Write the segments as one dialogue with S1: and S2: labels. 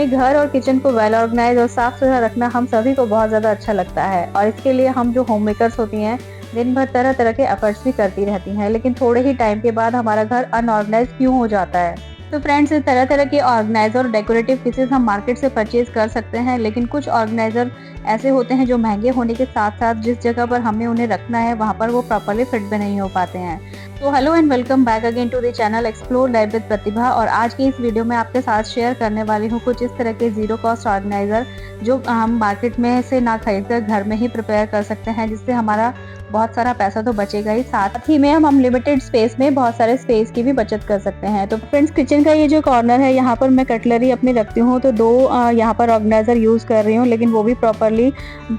S1: घर और किचन को वेल ऑर्गेनाइज और साफ सुथरा रखना हम सभी को बहुत ज़्यादा अच्छा लगता है और इसके लिए हम जो होम मेकर्स होती हैं दिन भर तरह तरह के एफर्ट्स भी करती रहती हैं, लेकिन थोड़े ही टाइम के बाद हमारा घर अनऑर्गेनाइज क्यों हो जाता है। तो फ्रेंड्स, तरह तरह के ऑर्गेनाइजर और डेकोरेटिव पीसेस हम मार्केट से परचेज कर सकते हैं, लेकिन कुछ ऑर्गेनाइजर ऐसे होते हैं जो महंगे होने के साथ साथ जिस जगह पर हमें उन्हें रखना है वहाँ पर वो प्रॉपरली फिट भी नहीं हो पाते हैं। तो hello and welcome back again to the channel explore life with Pratibha. और आज की इस वीडियो में आपके साथ शेयर करने वाली हूँ कुछ इस तरह के जीरो कॉस्ट ऑर्गेनाइजर जो हम मार्केट में से ना खरीदकर घर में ही प्रिपेयर कर सकते हैं, जिससे हमारा बहुत सारा पैसा तो बचेगा ही, साथ ही में हम लिमिटेड स्पेस में बहुत सारे स्पेस की भी बचत कर सकते हैं। तो फ्रेंड्स, किचन का ये जो कॉर्नर है यहाँ पर मैं कटलरी अपनी रखती हूँ, तो दो यहाँ पर ऑर्गेनाइजर यूज कर रही हूँ, लेकिन वो भी प्रॉपरली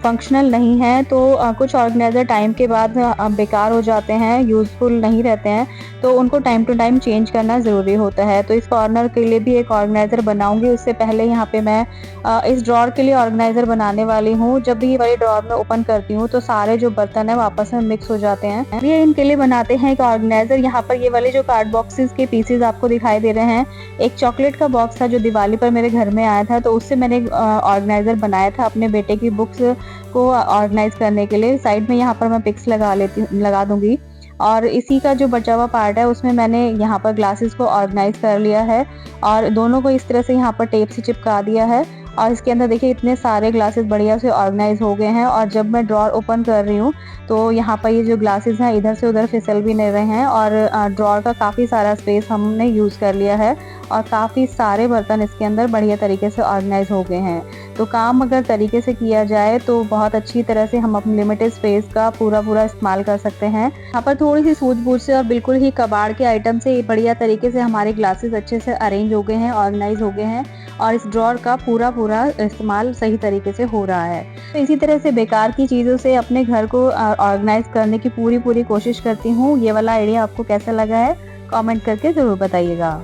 S1: फंक्शनल नहीं है। तो कुछ ऑर्गेनाइजर टाइम के बाद बेकार हो जाते हैं, यूजफुल नहीं रहते हैं, तो उनको टाइम टू टाइम चेंज करना ज़रूरी होता है। तो इस कॉर्नर के लिए भी एक ऑर्गेनाइजर बनाऊंगी। उससे पहले यहाँ पे मैं इस ड्रॉर के लिए ऑर्गेनाइजर बनाने वाली हूँ। जब भी ये वाली ड्रॉर में ओपन करती हूँ तो सारे जो बर्तन है आपस में मिक्स हो जाते हैं। ये इनके लिए बनाते हैं एक ऑर्गेनाइजर। यहाँ पर ये वाले जो कार्ड बॉक्सेस के पीसेज आपको दिखाई दे रहे हैं, एक चॉकलेट का बॉक्स था जो दिवाली पर मेरे घर में आया था, तो उससे मैंने ऑर्गेनाइजर बनाया था अपने बेटे की बुक्स को ऑर्गेनाइज करने के लिए। साइड में यहाँ पर मैं पिक्स लगा दूंगी। और इसी का जो बचा हुआ पार्ट है उसमें मैंने यहाँ पर ग्लासेस को ऑर्गेनाइज कर लिया है और दोनों को इस तरह से यहाँ पर टेप से चिपका दिया है। और इसके अंदर देखिए इतने सारे ग्लासेस बढ़िया से ऑर्गेनाइज हो गए हैं। और जब मैं ड्रॉर ओपन कर रही हूँ तो यहाँ पर ये जो ग्लासेस हैं इधर से उधर फिसल भी नहीं रहे हैं और ड्रॉर का काफ़ी सारा स्पेस हमने यूज़ कर लिया है और काफ़ी सारे बर्तन इसके अंदर बढ़िया तरीके से ऑर्गेनाइज हो गए हैं। तो काम अगर तरीके से किया जाए तो बहुत अच्छी तरह से हम अपने लिमिटेड स्पेस का पूरा इस्तेमाल कर सकते हैं। यहाँ पर थोड़ी सी सूझबूझ से और बिल्कुल ही कबाड़ के आइटम से बढ़िया तरीके से हमारे ग्लासेस अच्छे से अरेंज हो गए हैं, ऑर्गेनाइज हो गए हैं और इस ड्रॉर का पूरा इस्तेमाल सही तरीके से हो रहा है। तो इसी तरह से बेकार की चीज़ों से अपने घर को ऑर्गेनाइज करने की पूरी कोशिश करती हूँ। ये वाला आइडिया आपको कैसा लगा है कमेंट करके ज़रूर बताइएगा।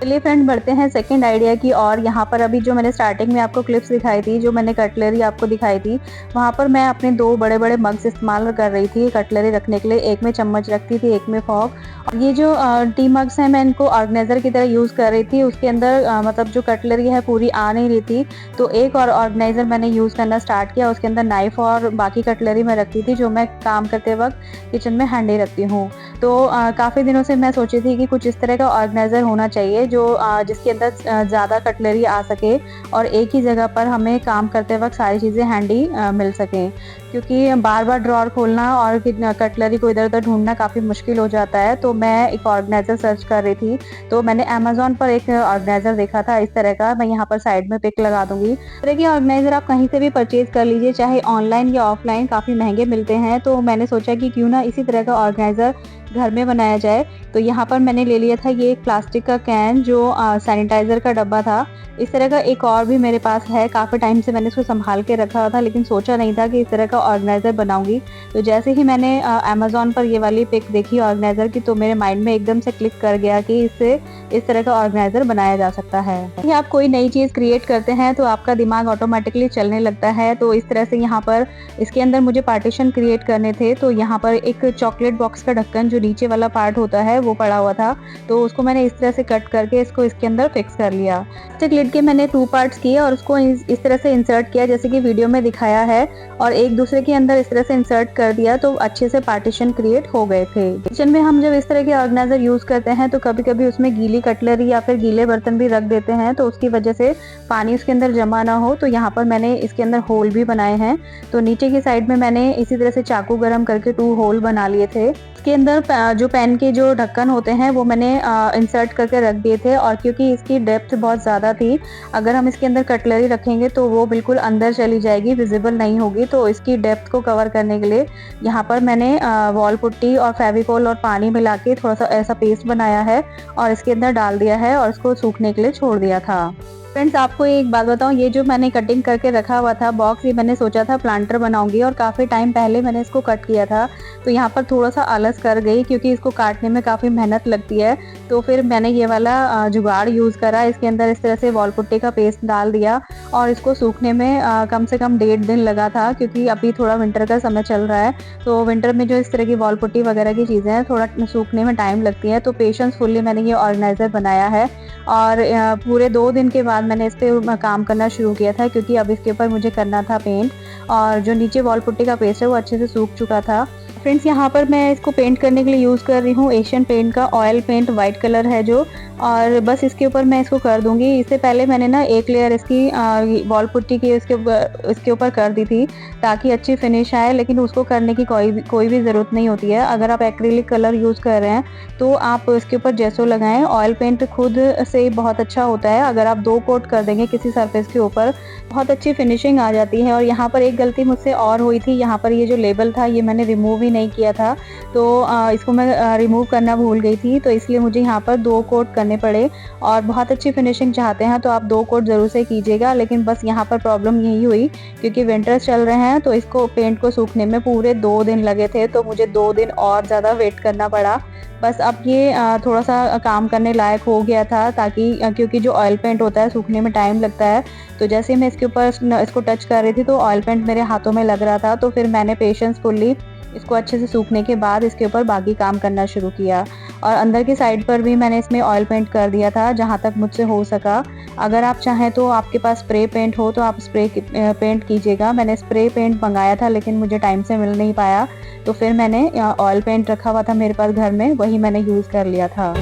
S1: चलिए फ्रेंड, बढ़ते हैं सेकंड आइडिया की। और यहाँ पर अभी जो मैंने स्टार्टिंग में आपको क्लिप्स दिखाई थी, जो मैंने कटलरी आपको दिखाई थी, वहाँ पर मैं अपने दो बड़े मग्स इस्तेमाल कर रही थी कटलरी रखने के लिए। एक में चम्मच रखती थी, एक में फॉक। और ये जो टी मग्स हैं मैं इनको ऑर्गेनाइजर की तरह यूज़ कर रही थी। उसके अंदर मतलब जो कटलरी है पूरी आ नहीं रही थी, तो एक और ऑर्गेनाइजर मैंने यूज़ करना स्टार्ट किया। उसके अंदर नाइफ और बाकी कटलरी मैं रखती थी जो मैं काम करते वक्त किचन में हैंडी रखती हूँ। तो काफ़ी दिनों से मैं सोची थी कि कुछ इस तरह का ऑर्गेनाइजर होना चाहिए जो जिसके अंदर ज़्यादा कटलरी आ सके और एक ही जगह पर हमें काम करते वक्त सारी चीज़ें हैंडी मिल सकें, क्योंकि बार बार ड्रॉर खोलना और कटलरी को इधर उधर ढूंढना काफ़ी मुश्किल हो जाता है। तो मैं एक ऑर्गेनाइजर सर्च कर रही थी, तो मैंने अमेजोन पर एक ऑर्गेनाइजर देखा था इस तरह का। मैं यहाँ पर साइड में पिक लगा दूंगी। इस तरह के ऑर्गेनाइजर आप कहीं से भी परचेज कर लीजिए, चाहे ऑनलाइन या ऑफलाइन, काफ़ी महंगे मिलते हैं। तो मैंने सोचा कि क्यों ना इसी तरह का ऑर्गेनाइजर घर में बनाया जाए। तो यहाँ पर मैंने ले लिया था ये एक प्लास्टिक का कैन जो सैनिटाइज़र का डब्बा था। इस तरह का एक और भी मेरे पास है, काफ़ी टाइम से मैंने इसको संभाल के रखा हुआ था, लेकिन सोचा नहीं था कि इस तरह का ऑर्गेनाइज़र बनाऊंगी। तो जैसे ही मैंने अमेज़ॉन पर ये वाली पिक देखी ऑर्गेनाइज़र की, तो मेरे माइंड में एकदम से क्लिक कर गया कि इससे इस तरह का ऑर्गेनाइज़र बनाया जा सकता है। यदि आप कोई नई चीज़ क्रिएट करते हैं तो आपका दिमाग ऑटोमेटिकली चलने लगता है। तो इस तरह से यहाँ पर इसके अंदर मुझे पार्टीशन क्रिएट करने थे। तो यहाँ पर एक चॉकलेट बॉक्स का ढक्कन जो नीचे वाला पार्ट होता है वो पड़ा हुआ था, तो उसको मैंने इस तरह से कट करके इसको इसके अंदर फिक्स कर लिया। प्लास्टिक लिड के मैंने 2 पार्ट्स किए और उसको इस तरह से इंसर्ट किया जैसे कि वीडियो में दिखाया है, और एक दूसरे के अंदर इस तरह से इंसर्ट कर दिया, तो अच्छे से पार्टीशन क्रिएट हो गए थे। किचन में हम जब इस तरह के ऑर्गेनाइजर यूज करते हैं तो कभी कभी उसमें गीली कटलरी या फिर गीले बर्तन भी रख देते हैं, तो उसकी वजह से पानी उसके अंदर जमा ना हो। तो यहाँ पर मैंने इसके अंदर होल भी बनाए हैं। तो नीचे की साइड में मैंने इसी तरह से चाकू गरम करके 2 होल बना लिए थे। इसके अंदर जो पैन के जो ढक्कन होते हैं वो मैंने इंसर्ट करके रख दिए थे। और क्योंकि इसकी डेप्थ बहुत ज़्यादा थी, अगर हम इसके अंदर कटलरी रखेंगे तो वो बिल्कुल अंदर चली जाएगी, विजिबल नहीं होगी। तो इसकी डेप्थ को कवर करने के लिए यहाँ पर मैंने वॉल पुट्टी और फेविकोल और पानी मिला के थोड़ा सा ऐसा पेस्ट बनाया है और इसके अंदर डाल दिया है और इसको सूखने के लिए छोड़ दिया था। फ्रेंड्स आपको एक बात बताऊँ, ये जो मैंने कटिंग करके रखा हुआ था बॉक्स, ये मैंने सोचा था प्लांटर बनाऊंगी और काफ़ी टाइम पहले मैंने इसको कट किया था। तो यहाँ पर थोड़ा-सा आलस कर गई क्योंकि इसको काटने में काफ़ी मेहनत लगती है। तो फिर मैंने ये वाला जुगाड़ यूज़ करा, इसके अंदर इस तरह से वॉल पुट्टी का पेस्ट डाल दिया और इसको सूखने में कम से कम 1.5 दिन लगा था, क्योंकि अभी थोड़ा विंटर का समय चल रहा है। तो विंटर में जो इस तरह की वॉल पुट्टी वगैरह की चीज़ें हैं, थोड़ा सूखने में टाइम लगती है। तो पेशेंसफुली मैंने ये ऑर्गेनाइज़र बनाया है और पूरे 2 दिन के बाद मैंने इस पे काम करना शुरू किया था, क्योंकि अब इसके ऊपर मुझे करना था पेंट, और जो नीचे वॉल पुट्टी का पेस्ट है वो अच्छे से सूख चुका था। फ्रेंड्स यहाँ पर मैं इसको पेंट करने के लिए यूज़ कर रही हूँ एशियन पेंट का ऑयल पेंट, वाइट कलर है जो, और बस इसके ऊपर मैं इसको कर दूँगी। इससे पहले मैंने ना एक लेयर इसकी वॉल पुट्टी की इसके ऊपर कर दी थी ताकि अच्छी फिनिश आए, लेकिन उसको करने की कोई भी ज़रूरत नहीं होती है। अगर आप एक्रिलिक कलर यूज़ कर रहे हैं तो आप इसके ऊपर जेसो लगाएं। ऑयल पेंट खुद से बहुत अच्छा होता है, अगर आप 2 कोट कर देंगे किसी सरफेस के ऊपर बहुत अच्छी फिनिशिंग आ जाती है। और यहाँ पर एक गलती मुझसे और हुई थी, यहाँ पर ये जो लेबल था ये मैंने रिमूव ही नहीं किया था, तो इसको मैं रिमूव करना भूल गई थी, तो इसलिए मुझे यहाँ पर 2 कोट करने पड़े। और बहुत अच्छी फिनिशिंग चाहते हैं तो आप 2 कोट ज़रूर से कीजिएगा, लेकिन बस यहाँ पर प्रॉब्लम यही हुई क्योंकि विंटर्स चल रहे हैं तो इसको पेंट को सूखने में पूरे 2 दिन लगे थे, तो मुझे 2 दिन और ज़्यादा वेट करना पड़ा। बस अब ये थोड़ा-सा काम करने लायक हो गया था, ताकि क्योंकि जो ऑयल पेंट होता है सूखने में टाइम लगता है, तो जैसे ही मैं इसके ऊपर इसको टच कर रही थी तो ऑयल पेंट मेरे हाथों में लग रहा था, तो फिर मैंने पेशेंसफुली इसको अच्छे से सूखने के बाद इसके ऊपर बाकी काम करना शुरू किया। और अंदर की साइड पर भी मैंने इसमें ऑयल पेंट कर दिया था जहाँ तक मुझसे हो सका। अगर आप चाहें तो आपके पास स्प्रे पेंट हो तो आप स्प्रे पेंट कीजिएगा। मैंने स्प्रे पेंट मंगाया था लेकिन मुझे टाइम से मिल नहीं पाया, तो फिर मैंने ऑयल पेंट रखा हुआ था मेरे पास घर में, वही मैंने यूज़ कर लिया था।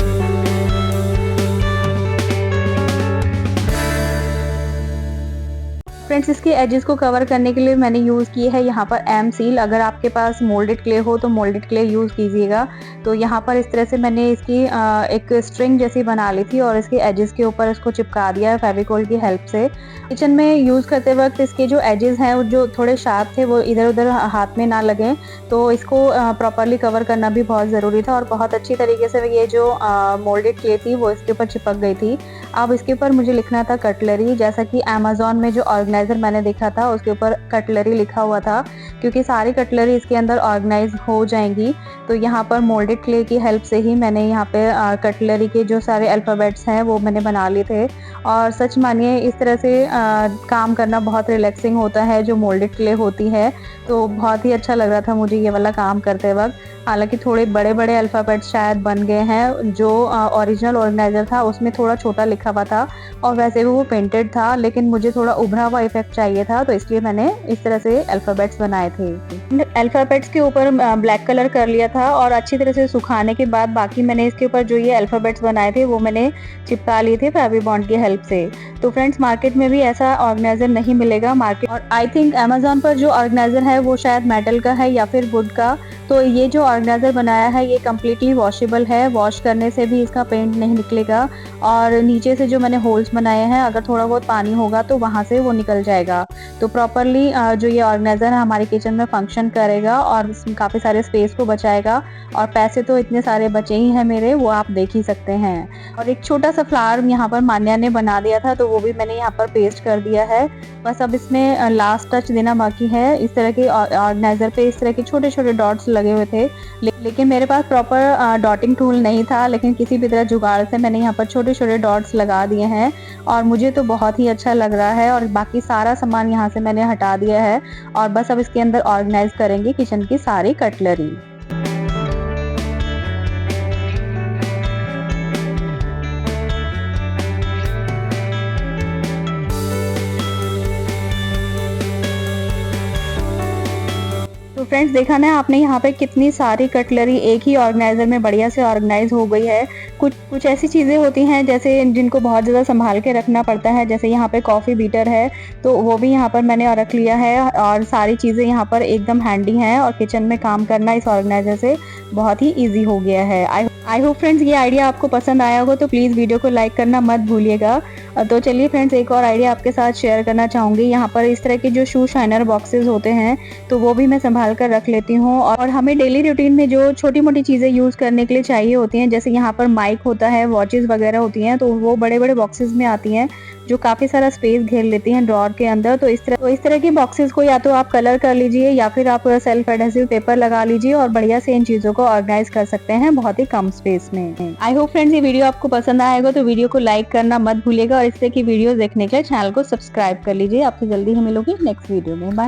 S1: फ्रेंड्स इसके एजेस को कवर करने के लिए मैंने यूज़ की है यहाँ पर एम सील। अगर आपके पास मोल्डेड क्ले हो तो मोल्डेड क्ले यूज़ कीजिएगा। तो यहाँ पर इस तरह से मैंने इसकी एक स्ट्रिंग जैसी बना ली थी और इसके एजेस के ऊपर इसको चिपका दिया है फेविकोल की हेल्प से। किचन में यूज़ करते वक्त इसके जो एजेस हैं वो जो थोड़े शार्प थे वो इधर उधर हाथ में ना लगें, तो इसको प्रॉपरली कवर करना भी बहुत ज़रूरी था। और बहुत अच्छी तरीके से ये जो मोल्डेड क्ले थी वो इसके ऊपर चिपक गई थी। अब इसके ऊपर मुझे लिखना था कटलरी, जैसा कि अमेज़न में जो ऑर्गेनाइज़र मैंने देखा था उसके ऊपर कटलरी लिखा हुआ था, क्योंकि सारी कटलरी इसके अंदर ऑर्गेनाइज हो जाएंगी। तो यहाँ पर मोल्डेड क्ले की हेल्प से ही मैंने यहाँ पे कटलरी के जो सारे अल्फ़ाबेट्स हैं वो मैंने बना लिए थे। और सच मानिए इस तरह से काम करना बहुत रिलैक्सिंग होता है जो मोल्डेड क्ले होती है, तो बहुत ही अच्छा लग रहा था मुझे ये वाला काम करते वक्त। हालांकि थोड़े बड़े बड़े अल्फ़ाबेट्स शायद बन गए हैं, जो ओरिजिनल ऑर्गेनाइज़र था उसमें थोड़ा छोटा लिखा हुआ था और वैसे भी वो पेंटेड था, लेकिन मुझे थोड़ा उभरा हुआ इफेक्ट चाहिए था, तो इसलिए मैंने इस तरह से अल्फ़ाबेट्स बनाए थे। अल्फ़ाबेट्स के ऊपर ब्लैक कलर कर लिया था और अच्छी तरह से सुखाने के बाद बाकी मैंने इसके ऊपर जो ये अल्फ़ाबेट्स बनाए थे वो मैंने चिपका लिए थे फेविबॉन्ड की हेल्प से। तो फ्रेंड्स मार्केट में भी ऐसा ऑर्गेनाइज़र नहीं मिलेगा मार्केट, और आई थिंक अमेज़न पर जो ऑर्गेनाइज़र है वो शायद मेटल का है या फिर वुड का। तो ये जो ऑर्गेनाइज़र बनाया है ये कम्प्लीटली वॉशेबल है, वॉश करने से भी इसका पेंट नहीं निकलेगा। और नीचे से जो मैंने होल्स बनाए हैं अगर थोड़ा बहुत पानी होगा तो वहाँ से वो निकल जाएगा। तो प्रॉपरली जो ये ऑर्गेनाइज़र है हमारे किचन में फंक्शन करेगा और काफ़ी सारे स्पेस को बचाएगा। और पैसे तो इतने सारे बचे ही हैं मेरे, वो आप देख ही सकते हैं। और एक छोटा सा फ्लावर यहाँ पर मान्या ने बना दिया था, तो वो भी मैंने यहाँ पर पेस्ट कर दिया है। बस अब इसमें लास्ट टच देना बाकी है। इस तरह के ऑर्गेनाइज़र पे इस तरह के छोटे छोटे डॉट्स लगे हुए थे, लेकिन मेरे पास प्रॉपर डॉटिंग टूल नहीं था, लेकिन किसी भी तरह जुगाड़ से मैंने यहाँ पर छोटे छोटे डॉट्स लगा दिए हैं और मुझे तो बहुत ही अच्छा लग रहा है। और बाकी सारा सामान यहाँ से मैंने हटा दिया है और बस अब इसके अंदर ऑर्गेनाइज करेंगे किचन की सारी कटलरी। तो फ्रेंड्स देखा ना आपने यहाँ पे कितनी सारी कटलरी एक ही ऑर्गेनाइज़र में बढ़िया से ऑर्गेनाइज हो गई है। कुछ ऐसी चीज़ें होती हैं जैसे जिनको बहुत ज़्यादा संभाल के रखना पड़ता है, जैसे यहाँ पे कॉफ़ी बीटर है तो वो भी यहाँ पर मैंने रख लिया है और सारी चीज़ें यहाँ पर एकदम हैंडी हैं और किचन में काम करना इस ऑर्गेनाइज़र से बहुत ही ईजी हो गया है। आई होप फ्रेंड्स ये आइडिया आपको पसंद आया होगा, तो प्लीज़ वीडियो को लाइक करना मत भूलिएगा। तो चलिए फ्रेंड्स एक और आइडिया आपके साथ शेयर करना चाहूँगी। यहाँ पर इस तरह के जो शू शाइनर बॉक्सेस होते हैं तो वो भी मैं संभाल कर रख लेती हूँ। और हमें डेली रूटीन में जो छोटी मोटी चीज़ें यूज़ करने के लिए चाहिए होती हैं, जैसे यहाँ पर माइक होता है, वॉचेस वगैरह होती हैं, तो वो बड़े बड़े बॉक्सेस में आती हैं। जो काफी सारा स्पेस घेर लेती हैं ड्रॉर के अंदर। तो इस तरह की बॉक्सेस को या तो आप कलर कर लीजिए या फिर आप सेल्फ एडहेसिव पेपर लगा लीजिए और बढ़िया से इन चीजों को ऑर्गेनाइज कर सकते हैं बहुत ही कम स्पेस में। आई होप फ्रेंड्स ये वीडियो आपको पसंद आएगा, तो वीडियो को लाइक करना मत भूलिएगा और इस तरह की वीडियो देखने के लिए चैनल को सब्सक्राइब कर लीजिए। आपसे जल्दी ही मिलूंगी नेक्स्ट वीडियो में। बाय।